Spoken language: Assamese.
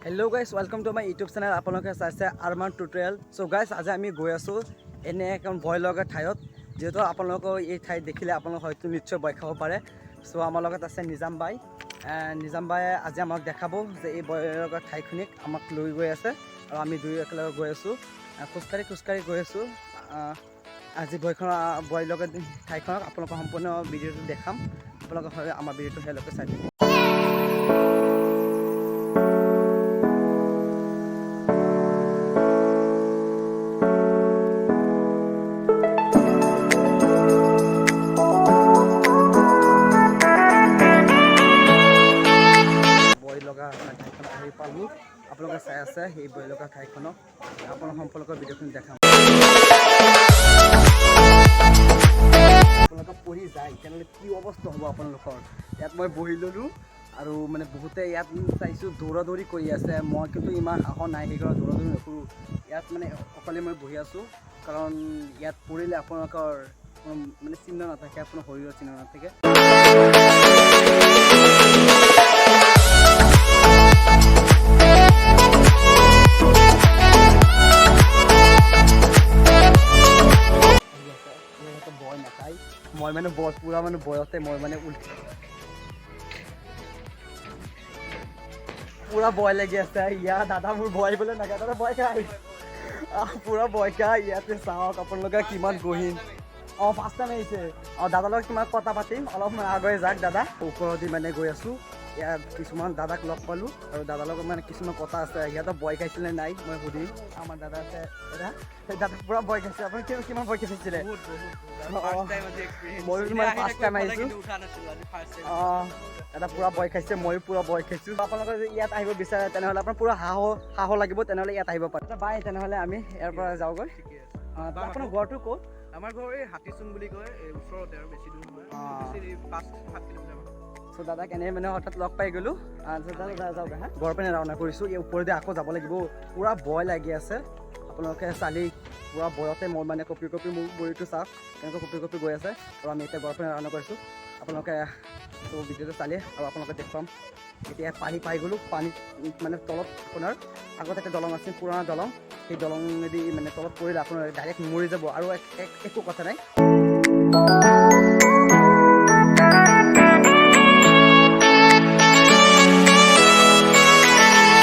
Hello guys, welcome to my YouTube channel. आपलोके চাইছে আৰমান টিউটোৰিয়েল। সো গাইস, আজি আমি গৈ আছো এনে এখন ভয় লগা ঠাইত, যেহেতু আপোনালোকক এই ঠাইত দেখিলে আপোনালোক হয়তো নিশ্চয় ভয় খাব পাৰে। সো আমাৰ লগত আছে নিজাম ভাই। নিজাম ভাইয়ে আজি আমাক দেখাব যে এই ভয় লগা ঠাইখনিক আমাক লৈ গৈ আছে আৰু আমি দুই একেলগে গৈ আছো, খোজকাঢ়ি গৈ আছো। আজি ভয় লগা ঠাইখনক আপোনালোকক সম্পূৰ্ণ ভিডিঅ'টো দেখাম। আপোনালোকে আমাৰ ভিডিঅ'টো শেষলৈকে চাই থাকিব। আপোনালোকে চাই আছে এই ভয় লগা ঠাইখনক, আপোনালোক সম্পৰ্কৰ ভিডিঅ'খিনি দেখাম। আপোনালোকে পঢ়ি যায় তেনেহ'লে কি অৱস্থা হ'ব আপোনালোকৰ। ইয়াত মই বহি ল'লোঁ আৰু মানে বহুতে ইয়াত চাইছোঁ দৌৰা কৰি আছে। মই কিন্তু ইমান সাহস নাই, সেইকাৰণে দৌৰা নকৰোঁ। ইয়াত মানে অকলে মই বহি আছোঁ, কাৰণ ইয়াত পৰিলে আপোনালোকৰ কোনো মানে চিহ্ন নাথাকে, আপোনাৰ শৰীৰৰ চিহ্ন নাথাকে। মই মানে পুৰা মানে বয়সতে মই মানে পুৰা ভয় লাগি আছে। ইয়াত দাদা মোৰ ভয় বোলে নাগায়, দাদা ভয় খাই পুৰা ভয় খাই। ইয়াতে চাওক আপোনালোকে কিমান গহীন। ফাৰ্ষ্ট টাইম আহিছে। দাদাৰ লগত কিমান কথা পাতিম, অলপমান আগুৱাই যাওক দাদা। ওপৰতে মানে গৈ আছোঁ। ইয়াত কিছুমান দাদাক লগ পালোঁ আৰু দাদাৰ লগত মানে কিছুমান কথা আছে। সিহঁতৰ ভয় খাইছিলে নাই মই সুধিম। আমাৰ দাদা আছে, দাদা পুৰা ভয় খাইছে। আপুনি কিমান ভয় খাইছিলে? ময়ো মানে ফাৰ্ষ্ট টাইম আহিছোঁ। দাদা পুৰা ভয় খাইছে, ময়ো পুৰা ভয় খাইছোঁ। আপোনালোকে যদি ইয়াত আহিব বিচাৰে তেনেহ'লে আপোনাৰ পুৰা সাহস লাগিব, তেনেহ'লে ইয়াত আহিব পাৰে। বাই, তেনেহ'লে আমি ইয়াৰ পৰা যাওঁগৈ। আপোনাৰ ঘৰটো ক'ত? আমাৰ ঘৰ এই হাতীচুং বুলি কয়, এই ওচৰতে আৰু বেছি দূৰ নহয়, 5-7 কিলোমিটাৰ। চ' দাদাক এনে মানে হঠাৎ লগ পাই গ'লোঁ। দাদা যাওক হা, ঘৰৰ পিনে ৰাওনা কৰিছোঁ। এই ওপৰতে আকৌ যাব লাগিব। পুৰা ভয় লাগি আছে। আপোনালোকে চালি পুৰা ভয়তে মই মানে কপি মোৰ ভৰিটো চাওক কেনেকৈ কপি গৈ আছে। আৰু আমি এতিয়া ঘৰৰ পিনে ৰাওনা কৰিছোঁ। আপোনালোকে চ' ভিডিঅ'টো চালি আৰু আপোনালোকে দেখুৱাম। এতিয়া পানী পাই গ'লোঁ। পানীত মানে তলত আপোনাৰ আগত এটা দলং আছিল, পুৰণা দলং। সেই দলঙেদি মানে তলত পৰিলে আপোনাৰ ডাইৰেক্ট মৰি যাব আৰু একো কথা নাই।